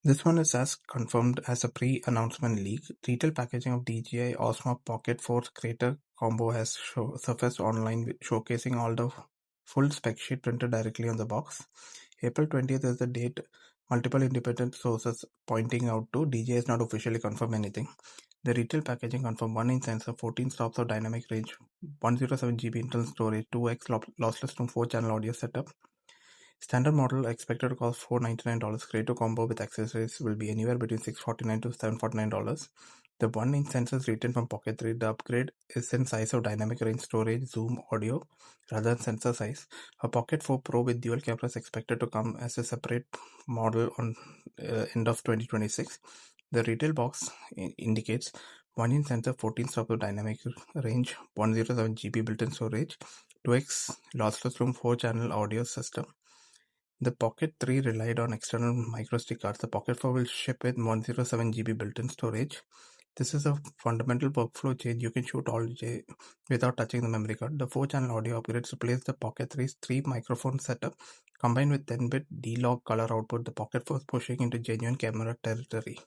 This one is as confirmed as a pre-announcement leak. Detailed packaging of DJI Osmo Pocket 4 Creator combo has surfaced online, showcasing all the full spec sheet printed directly on the box. April 20th is the date. Multiple independent sources pointing out to DJI has not officially confirmed anything. The retail packaging confirmed 1-inch sensor, 14 stops of dynamic range, 107 GB internal storage, 2x lossless to 4-channel audio setup. Standard model expected to cost $499. Creator combo with accessories will be anywhere between $649 to $749. The 1-inch sensor is written from Pocket 3. The upgrade is in size of dynamic range storage, zoom, audio, rather than sensor size. A Pocket 4 Pro with dual camera is expected to come as a separate model on end of 2026. The retail box indicates 1-inch sensor, 14 stops of dynamic range, 107 GB built-in storage, 2x lossless room, 4-channel audio system. The Pocket 3 relied on external microSD cards. The Pocket 4 will ship with 107 GB built-in storage. This is a fundamental workflow change. You can shoot all J without touching the memory card. The 4-channel audio upgrades replace the Pocket 3's 3-microphone setup. Combined with 10-bit D-Log color output, the Pocket 4 is pushing into genuine camera territory.